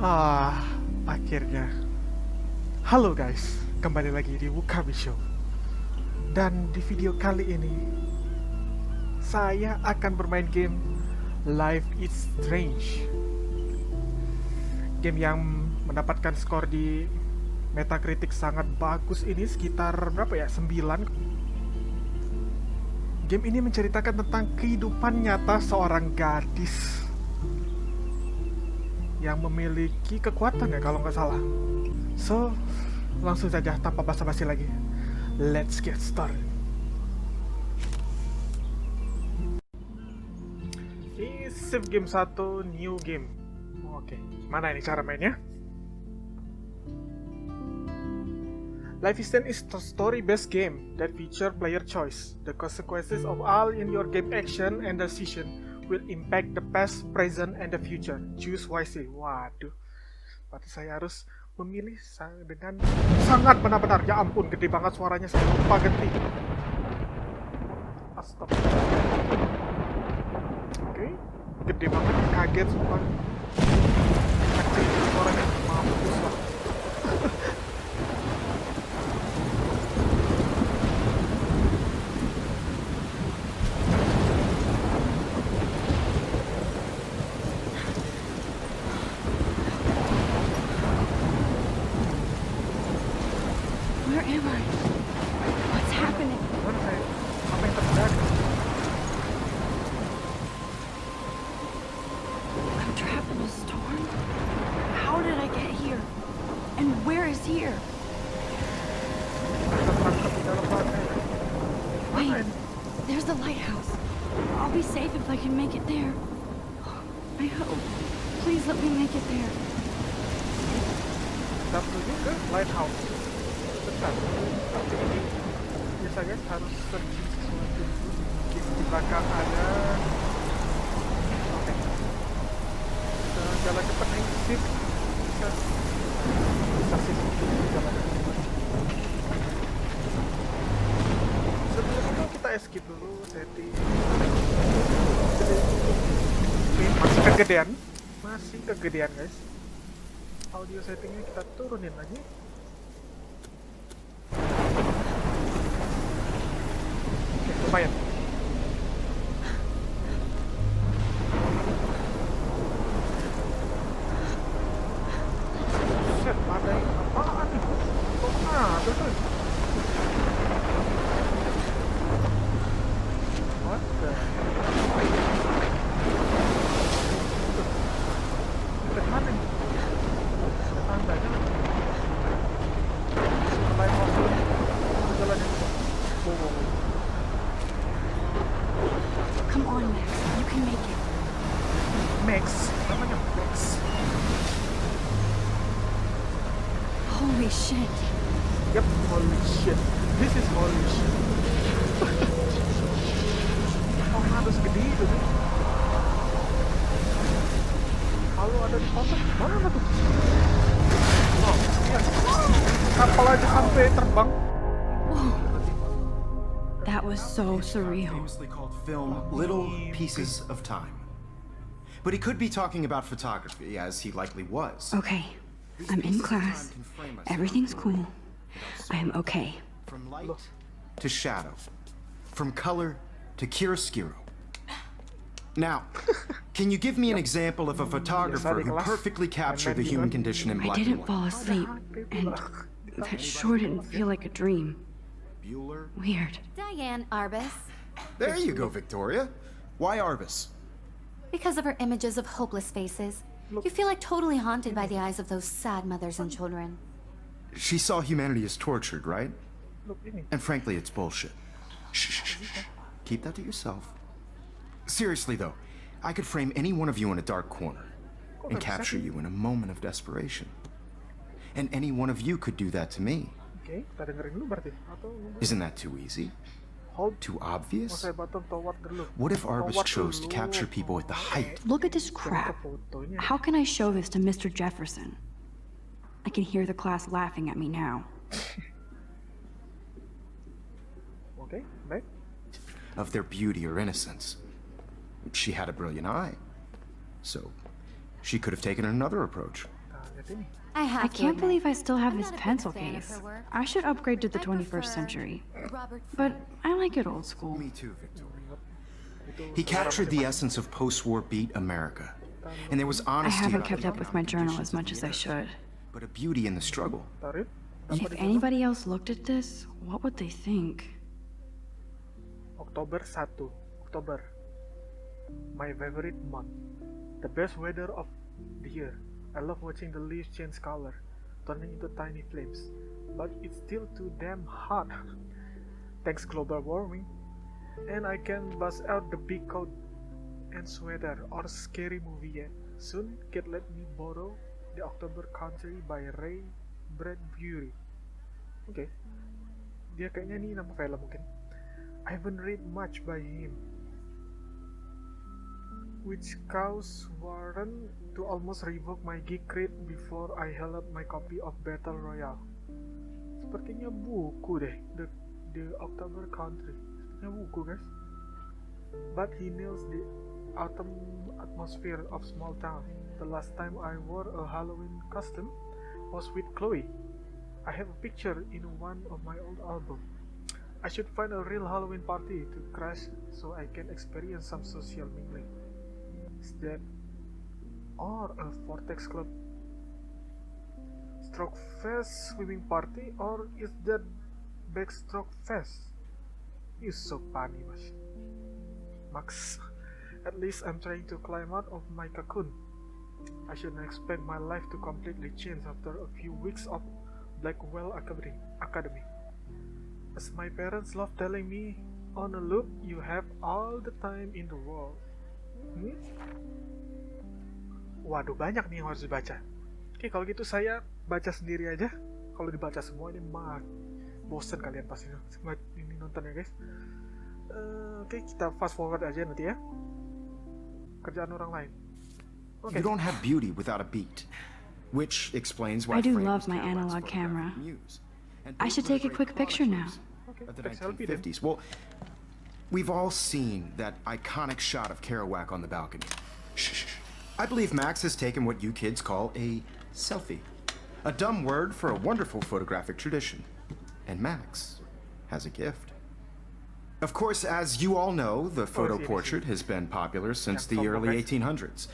Ah, akhirnya. Halo guys, kembali lagi di Wucabi Show. Dan di video kali ini, saya akan bermain game Life is Strange. Game yang mendapatkan skor di Metacritic sangat bagus ini, sekitar berapa ya? 9. Game ini menceritakan tentang kehidupan nyata seorang gadis yang memiliki kekuatan ya kalau nggak salah. So, langsung saja tanpa basa-basi lagi. Let's get started. Ini save game 1, new game. Oke, mana ini cara mainnya? Life is Strange is a story-based game that feature player choice. The consequences of all in your game action and decision will impact the past, present, and the future. Choose wisely. Waduh, berarti saya harus memilih dengan sangat benar-benar. Ya ampun, gede banget suaranya, saya lupa ganti. Astaga. Oke, gede banget, kaget sumpah. Kecil suaranya, mampus lah. Lighthouse. Bentar, tapi ini biasanya harus searching sesuatu dulu. Mungkin di belakang ada. Oke. Kita jalan cepat nih, sip. Bisa sip jalan. Sebelum itu kita escape dulu, setting. Oke, masih kegedean guys. Audio settingnya kita turunin lagi. Oke, lumayan. Set, ada apaan nih? Kok ada tuh? What the? Ke mana nih? Tandanya lain waktu jalan yang Come on, Max. You can make it. Max? Namanya Max? Holy shit. Yep, holy shit. This is holy shit. Oh, harus gede itu nih. Kalau ada di kota, mana tuh? Oh, iya. Kapal aja sampai terbang. That was so surreal. Famously called film Little Pieces of Time. But he could be talking about photography, as he likely was. Okay, I'm in class. Everything's cool. I am okay. From light to shadow. From color to chiaroscuro. Now, can you give me an example of a photographer who perfectly captured the human condition in I black and didn't white? fall asleep, and that sure didn't feel like a dream. Bueller? Weird. Diane Arbus. There you go, Victoria. Why Arbus? Because of her images of hopeless faces. You feel like totally haunted by the eyes of those sad mothers and children. She saw humanity as tortured, right? Look, ini. And frankly, it's bullshit. Shh, shh, shh. Keep that to yourself. Seriously, though, I could frame any one of you in a dark corner and capture you in a moment of desperation. And any one of you could do that to me. Oke, kita dengerin dulu berarti. Atau Isn't that too easy? hold. Too obvious? Saya button toward dulu. What if Arbus Toward chose to dulu. capture people at the height? Look at this crap. How can I show this to Mr. Jefferson? I can hear the class laughing at me now. Oke, baik. Of their beauty or innocence. She had a brilliant eye. So, she could have taken another approach. Lihat ini. I have I to can't admit, believe I still have I'm this not a big pencil fan of case. her work. I should upgrade to the I 21st prefer century. Robert But Ford. I like it old school. Me too, Victoria. Itu He selera captured the masing-masing. essence of post-war beat America. And there was I honesty haven't about kept the up with my economic journal conditions as much of as the I era, should. but a beauty in the struggle. Tarif. If anybody else looked at this, what would they think? Oktober 1. Oktober. My favorite month. The best weather of the year. I love watching the leaves change color, turning into tiny flames. But it's still too damn hot. Thanks global warming. And I can bust out the big coat and sweater or scary movie yet. Soon, kid let me borrow The October Country by Ray Bradbury. Oke. Dia kayaknya ini nama film mungkin. I haven't read much by him, which caused Warren to almost revoke my geek read before I held up my copy of Battle Royale. Sepertinya buku deh, The October Country. Sepertinya buku, guys. But he nails the autumn atmosphere of small town. The last time I wore a Halloween costume was with Chloe. I have a picture in one of my old albums. I should find a real Halloween party to crash so I can experience some social mingling. Is that or a Vortex Club Stroke Fest swimming party, or is that Backstroke Fest? You're so funny, Max. At least I'm trying to climb out of my cocoon. I shouldn't expect my life to completely change after a few weeks of Blackwell Academy. As my parents love telling me, on a loop, you have all the time in the world. Waduh, banyak nih yang harus dibaca. Oke, kalau gitu saya baca sendiri aja. Kalau dibaca semua ini mah bosen kalian pasti ini nonton ya, guys. Oke, kita fast forward aja nanti ya. Kerjaan orang lain. Okay. You don't have beauty without a beat, which explains why I do Frank love was my Kerouac's analog camera. photographic muse. And I should both were take a great quick picture now. Okay, of the take selfie then. 1950s. Well, we've all seen that iconic shot of Kerouac on the balcony. Shh. I believe Max has taken what you kids call a selfie. A dumb word for a wonderful photographic tradition. And Max has a gift. Of course, as you all know, the photo portrait has been popular since the early 1800s.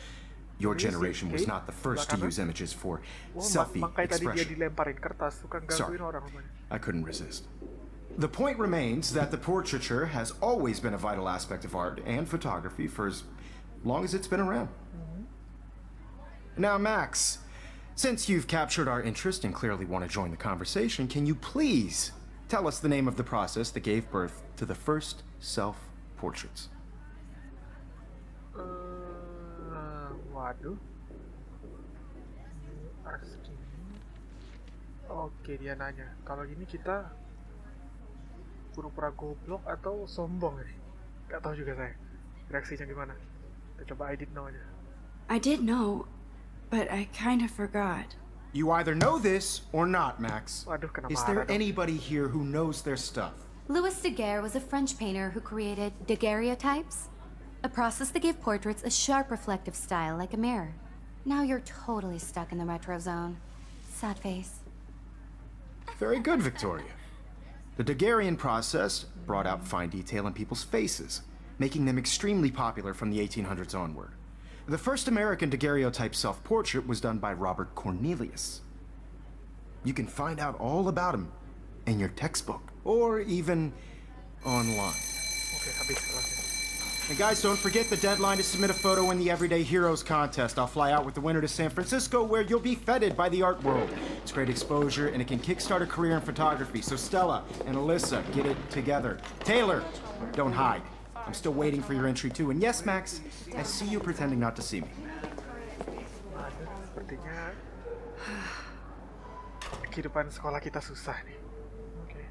Your generation was not the first to use images for selfie expression. Sorry, I couldn't resist. The point remains that the portraiture has always been a vital aspect of art and photography for as long as it's been around. Now, Max, since you've captured our interest and clearly want to join the conversation, can you please tell us the name of the process that gave birth to the first self-portraits? Waduh. Asking. Oke, dia nanya. Kalau gini kita pura-pura goblok atau sombong nih? Gak tahu juga saya. Reaksinya gimana? Kita coba I did know aja. I did know, but I kind of forgot. You either know this or not, Max. Waduh, kena Is marah there dong. anybody here who knows their stuff? Louis Daguerre was a French painter who created daguerreotypes, a process that gave portraits a sharp reflective style like a mirror. Now you're totally stuck in the retro zone. Sad face. Very good, Victoria. The Daguerrean process brought out fine detail in people's faces, making them extremely popular from the 1800s onward. The first American daguerreotype self-portrait was done by Robert Cornelius. You can find out all about him in your textbook, or even online. Oke, habis kelasnya. And guys, don't forget the deadline to submit a photo in the Everyday Heroes contest. I'll fly out with the winner to San Francisco, where you'll be feted by the art world. It's great exposure, and it can kickstart a career in photography. So Stella and Alyssa, get it together. Taylor, don't hide. I'm still waiting for your entry too. And yes, Max, I see you pretending not to see me. Aduh, sepertinya kehidupan sekolah kita susah nih. Oke.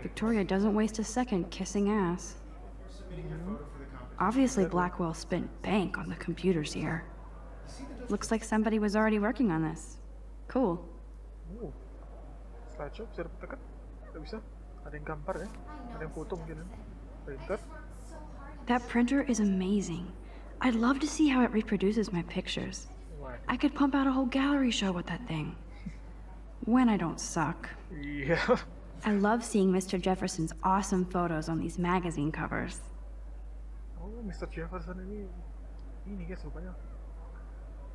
Victoria doesn't waste a second kissing ass. Obviously, Blackwell spent bank on the computers here. Looks like somebody was already working on this. Cool. Slideshow bisa ditekan? Nggak bisa? Ada yang gambar ya? Ada yang foto mungkin ya? Printer? That printer is amazing. I'd love to see how it reproduces my pictures. I could pump out a whole gallery show with that thing. When I don't suck. Iya. I love seeing Mr. Jefferson's awesome photos on these magazine covers. Oh, Mr. Jefferson ini guys rupanya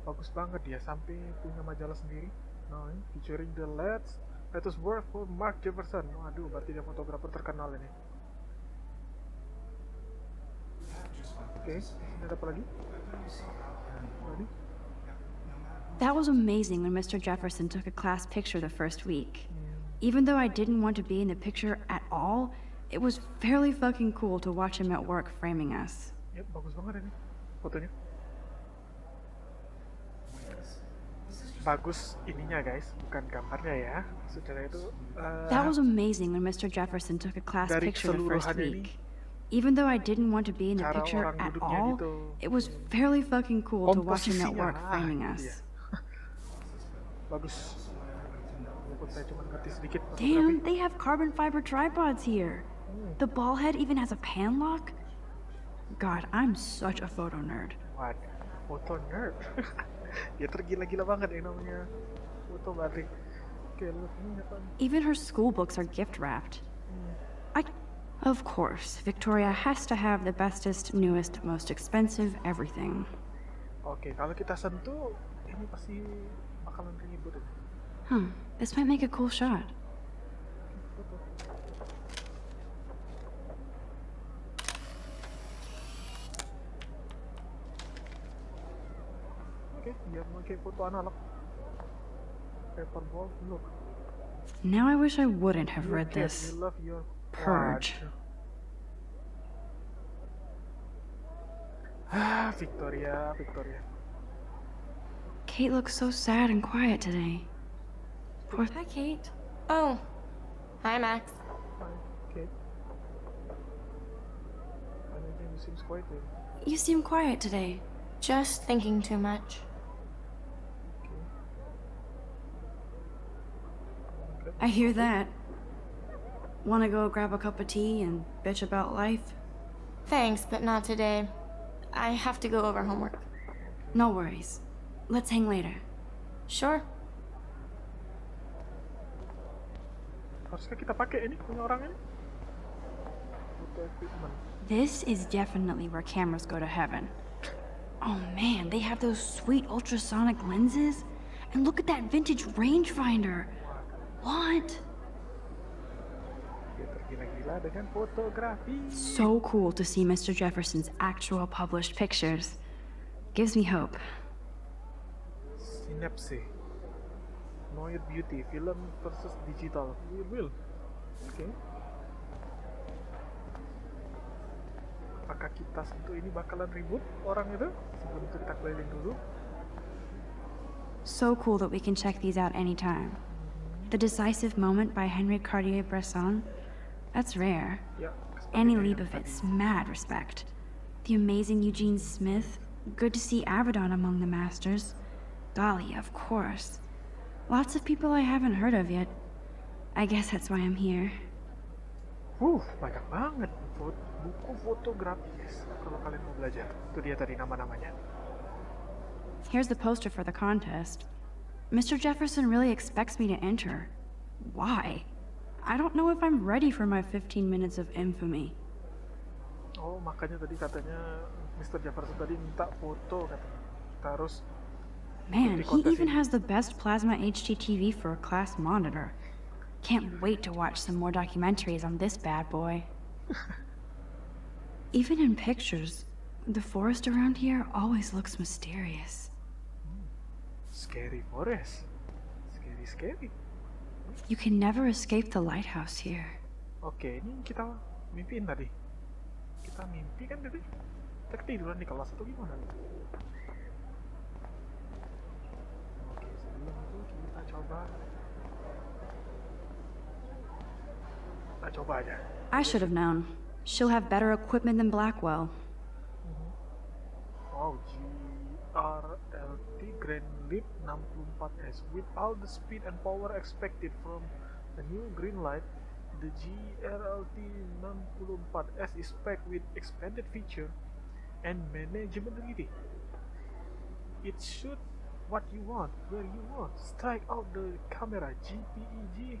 bagus banget dia sampai punya majalah sendiri. Nah, ini featuring the latest work for Mark Jefferson. Waduh, berarti dia fotografer terkenal ini. Oke, ini ada apa lagi? Ready? That was amazing when Mr. Jefferson took a class picture the first week. Even though I didn't want to be in the picture at all, it was fairly fucking cool to watch him at work framing us. Yep, bagus banget ini fotonya. Bagus ininya guys, bukan gambarnya ya. Maksudnya itu That was amazing when Mr. Jefferson took a class dari picture the first keseluruhannya week. Even though I didn't want to be in the cara picture orang at duduknya all, gitu. it was fairly fucking cool to watch him at Komposisinya, work framing iya. us. Bagus. Walaupun saya cuma ngerti sedikit Damn, fotografi. they have carbon fiber tripods here. The ball head even has a pan lock. God, I'm such a photo nerd. What? Foto nerd. Ya tergila-gila banget yang namanya foto berarti. Oke, lihat ini apa nih? Even her school books are gift wrapped. Of course, Victoria has to have the bestest, newest, most expensive everything. Oke, kalau kita sentuh ini pasti bakalan ribut ini. This might make a cool shot. Oke, biar pakai foto analog. Paperball, look. Now I wish I wouldn't have You read kid, this. you love your Purge. Victoria. Kate looks so sad and quiet today. Hi, Kate. Oh. Hi, Max. Okay. I don't think you seems quiet today. You seem quiet today. Just thinking too much. I hear that. Wanna go grab a cup of tea and bitch about life? Thanks, but not today. I have to go over homework. No worries. Let's hang later. Sure. Haruskah kita pakai ini punya orang ini? Foto equipment. This is definitely where cameras go to heaven. Oh man, they have those sweet ultrasonic lenses. And look at that vintage rangefinder. What? Dia tergila-gila dengan fotografi. So cool to see Mr. Jefferson's actual published pictures. Gives me hope. Synapse. Know Your Beauty, film versus digital. We will. Oke. Apakah kita sentuh ini bakalan ribut orang itu? Sebelum itu kita keliling dulu. So cool that we can check these out anytime. The Decisive Moment by Henry Cartier-Bresson. That's rare. Ya, Annie seperti yang Leibovitz, tadi. mad respect. The amazing Eugene Smith. Good to see Avedon among the masters. Golly, of course. Lots of people I haven't heard of yet. I guess that's why I'm here. Banyak banget buku fotografi guys. Kalau kalian mau belajar, itu dia tadi nama-namanya. Here's the poster for the contest. Mr. Jefferson really expects me to enter. Why? I don't know if I'm ready for my 15 minutes of infamy. Oh, makanya tadi katanya Mr. Jefferson tadi minta foto katanya. Kita harus Man, ikuti he kontes even ini. has the best plasma HDTV for a class monitor. Can't wait to watch some more documentaries on this bad boy. Even in pictures, the forest around here always looks mysterious. Scary forest. Scary. You can never escape the lighthouse here. Oke, ini kita mimpiin tadi. Kita mimpi kan tadi? Kita ketiduran di kelas atau gimana? Oke, sebelum itu kita coba aja. I should have known. She'll have better equipment than Blackwell. Wow, GRLT Grand Leap 64S with all the speed and power expected from the new green light. The GRLT 64S is packed with expanded feature and manageability. It shoot what you want, where you want. Strike out the camera. JPEG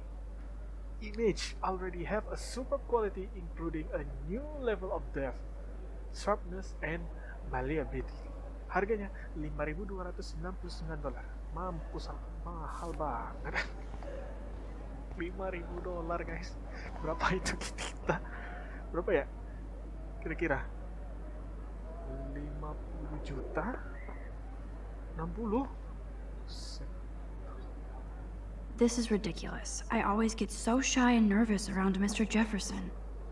image already have a super quality, including a new level of depth, sharpness, and malleability. Harganya $5.299. Mampus, mahal banget. $5.000 guys. Berapa itu kita? Berapa ya? Kira-kira 50 juta? 60? This is ridiculous. I always get so shy and nervous around Mr. Jefferson.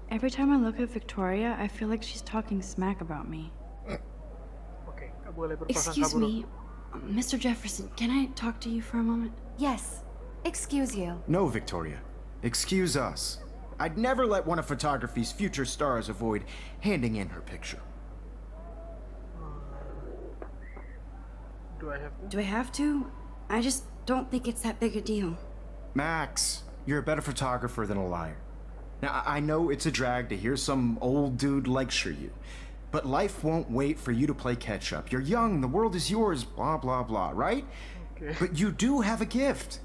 Every time I look at Victoria, I feel like she's talking smack about me. Oke, gak boleh berprasangka Excuse buruk. me, Mr. Jefferson, can I talk to you for a moment? Yes. Excuse you. No, Victoria. Excuse us. I'd never let one of photography's future stars avoid handing in her picture. Do I have to? Do I have to? I just don't think it's that big a deal. Max, you're a better photographer than a liar. Now, I know it's a drag to hear some old dude lecture you, but life won't wait for you to play catch up. You're young, the world is yours, blah, blah, blah, right? Okay. But you do have a gift.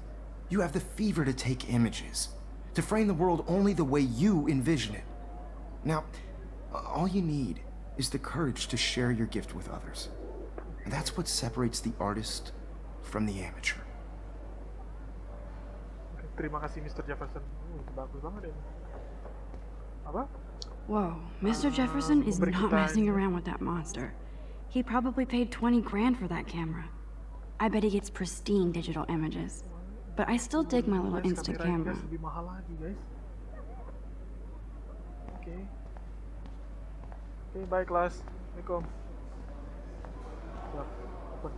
You have the fever to take images, to frame the world only the way you envision it. Now, all you need is the courage to share your gift with others. And that's what separates the artist from the amateur. Oke, terima kasih Mr. Jefferson. Bagus banget ini. Apa? Whoa, Mr. Jefferson is memberi not kita messing ini. around with that monster. He probably paid 20 grand for that camera. I bet he gets pristine digital images. But I still dig my little Guys, instant kameranya camera. guys, lebih mahal lagi guys. Oke. Oke, baik kelas. Assalamualaikum. Open.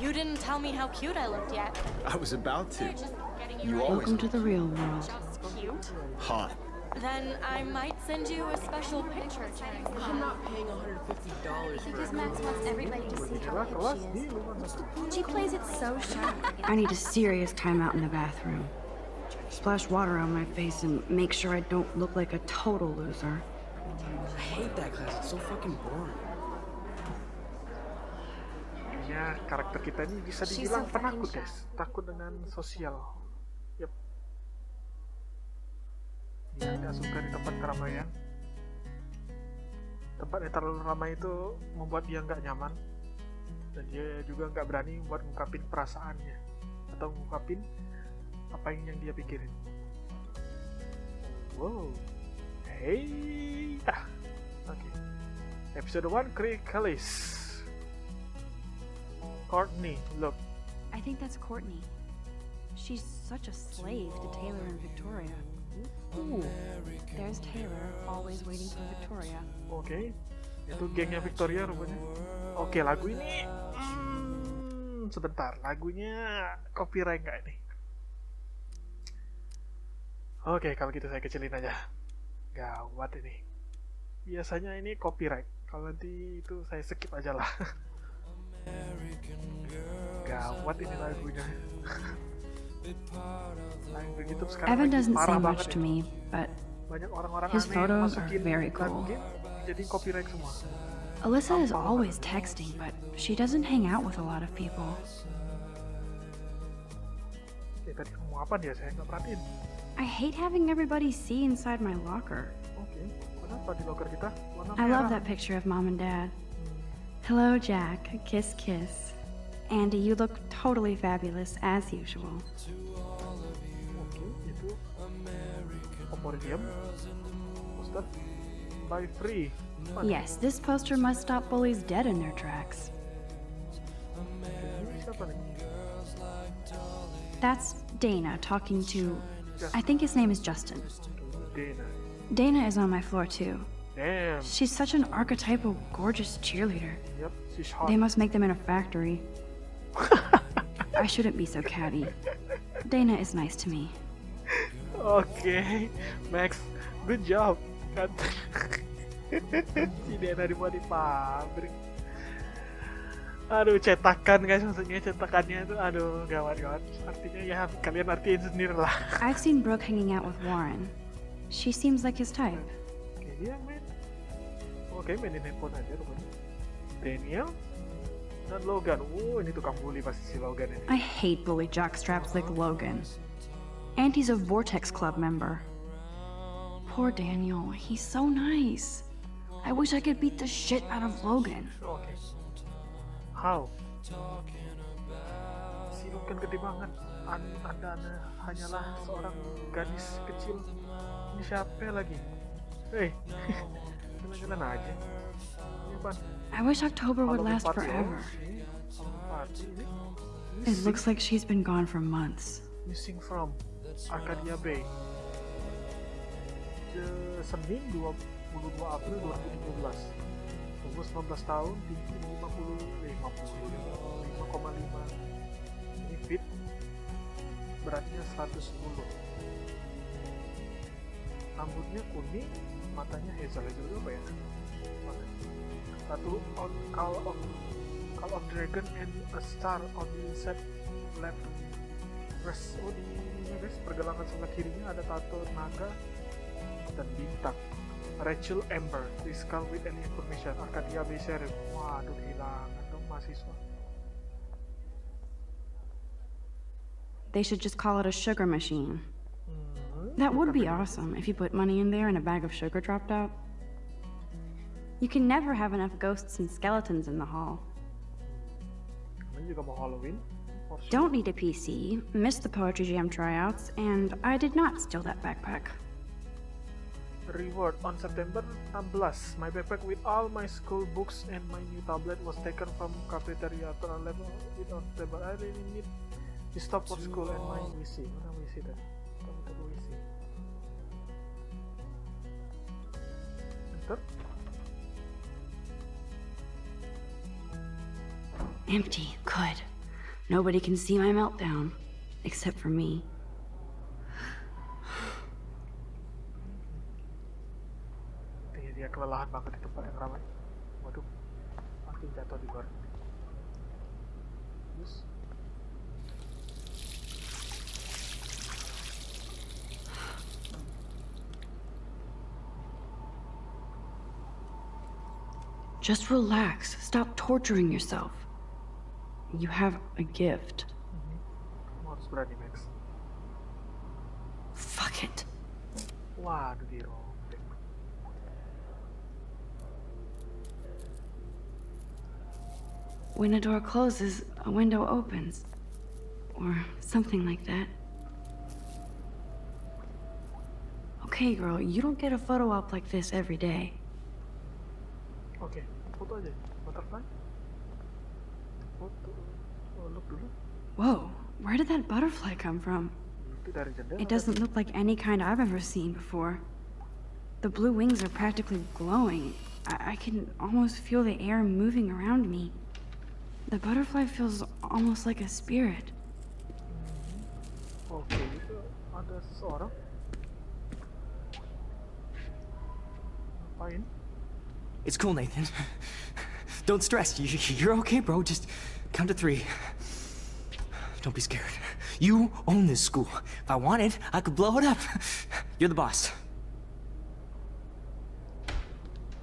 You didn't tell me how cute I looked yet. I was about to. Just getting You ready. always Welcome to the real world. Just cute. hot. Then I might send you a special picture. I'm not paying $150 for Because Max wants everybody to see how Kelas cute di she is. luar. She plays it so sharp. I need a serious timeout in the bathroom. Splash water on my face and make sure I don't look like a total loser. I hate that class. It's so fucking boring. Ya, karakter kita ini bisa She's dibilang so penakut fucking guys. Takut dengan sosial. Yep. Dia nggak suka di tempat keramaian. Tempat yang terlalu ramai itu membuat dia nggak nyaman. Dan dia juga nggak berani buat ngungkapin perasaannya. Atau ngungkapin apa yang dia pikirin. Wow. Hey. Oke. Episode 1, Crickalis. Courtney, look. I think that's Courtney. She's such a slave to Taylor and Victoria. There's Taylor, always waiting for Victoria. Oke, itu gengnya Victoria rupanya. Oke, lagu ini sebentar, lagunya copyright nggak ini? Oke, kalau gitu saya kecilin aja. Gawat ini. Biasanya ini copyright. Kalau nanti itu saya skip aja lah. Gawat ini lagunya. Lagu YouTube sekarang Evan lagi doesn't say parah much banget to ini. me, but Banyak orang-orang his aneh photos masukin are very lagu cool. game, jadi copyright semua. Alyssa is always texting, but she doesn't hang out with a lot of people. Oke, tadi ngomong apa dia? Saya nggak perhatiin. I hate having everybody see inside my locker. Oke, kenapa di locker kita warna I love merah? that picture of Mom and Dad. Hello, Jack. Kiss, kiss. Andy, you look totally fabulous, as usual. Oke, itu Oporidium poster by free. Mana? Yes, this poster must stop bullies dead in their tracks. Ini siapa nih? That's Dana talking to... I think his name is Justin. Dana. Dana is on my floor, too. Damn. She's such an archetypal, gorgeous cheerleader. Yep, she's hot. They must make them in a factory. I shouldn't be so catty. Dana is nice to me. Oke, Max, good job. Si Dana dibuat di pabrik. Aduh, cetakan guys, maksudnya cetakannya itu, aduh, gawat-gawat. Artinya ya kalian artiin sendiri lah. I've seen Brooke hanging out with Warren. She seems like his type. Oke, dia main. Oke, mainin handphone aja rupanya. Daniel dan Logan. Ini tukang bully pasti si Logan ini. I hate bully jockstraps like Logan. And he's a Vortex Club member. Poor Daniel, he's so nice. I wish I could beat the shit out of Logan. Oke. How? Si Logan gede banget. Anda hanyalah seorang gadis kecil. Ini siapa lagi? Hei, jalan-jalan aja. Ini apaan? I wish October would Halloween last party, forever. Ini Halloween party ini. It looks like she's been gone for months. Missing from Arcadia Bay. Senin 22 April 2017. Umur 19 tahun, tinggi 5,5 ini feet, beratnya 110. Rambutnya kuning, matanya hazel itu apa ya? Satu on Call of Dragon and a star on the inside left breast. Oh, di ini guys, pergelangan sebelah kirinya ada tato naga dan bintang. Rachel Amber, please call with any information. Arcadia Bay Sheriff. Waduh, kehilangan dong mahasiswa. They should just call it a sugar machine. That would be awesome if you put money in there and a bag of sugar dropped out. You can never have enough ghosts and skeletons in the hall. Ini juga mau Halloween. Don't need a PC, missed the Poetry Jam tryouts, and I did not steal that backpack. Reward on September 16. My backpack with all my school books and my new tablet was taken from cafeteria to a level with on table. I really need to stop for school and my WC. Mana WC tadi? Kita ke WC. Enter. Empty, good. Nobody can see my meltdown, except for me. Dia kelelahan banget di tempat yang ramai. Waduh, pasti jatuh di luar. Terus Just relax. Stop torturing yourself. You have a gift. kamu harus berani, Max. Fuck it. Waduh, dirobek. When a door closes, a window opens. Or something like that. Okay, girl, you don't get a photo op like this every day. Oke, foto aja. Butterfly. Foto. Oh, look dulu. Whoa, where did that butterfly come from? Itu dari jendela. It doesn't look like any kind I've ever seen before. The blue wings are practically glowing. I can almost feel the air moving around me. The butterfly feels almost like a spirit. Oke, itu ada seseorang. Ngapain? It's cool, Nathan. Don't stress. You're okay, bro. Just count to 3. Don't be scared. You own this school. If I wanted, I could blow it up. You're the boss.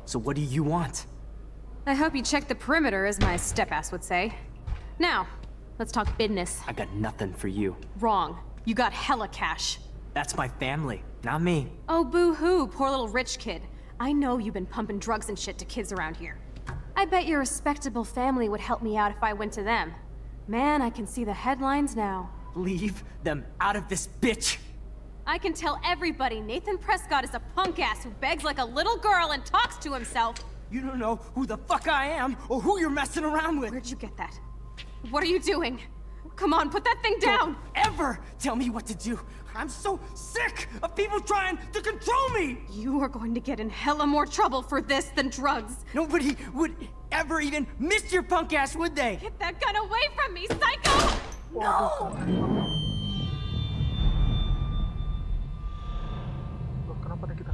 So what do you want? I hope you checked the perimeter, as my step-ass would say. Now, let's talk business. I got nothing for you. Wrong. You got hella cash. That's my family, not me. Oh, boo-hoo, poor little rich kid. I know you've been pumping drugs and shit to kids around here. I bet your respectable family would help me out if I went to them. Man, I can see the headlines now. Leave them out of this bitch. I can tell everybody Nathan Prescott is a punk-ass who begs like a little girl and talks to himself. You don't know who the fuck I am or who you're messing around with. Where'd you get that? What are you doing? Come on, put that thing down! Don't ever tell me what to do. I'm so sick of people trying to control me. You are going to get in hella more trouble for this than drugs. Nobody would ever even miss your punk ass, would they? Get that gun away from me, psycho! No! Loh, kenapa nih kita?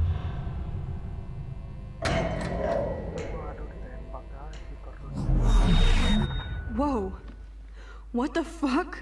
Waduh, ditembak guys, terus. Whoa. What the fuck?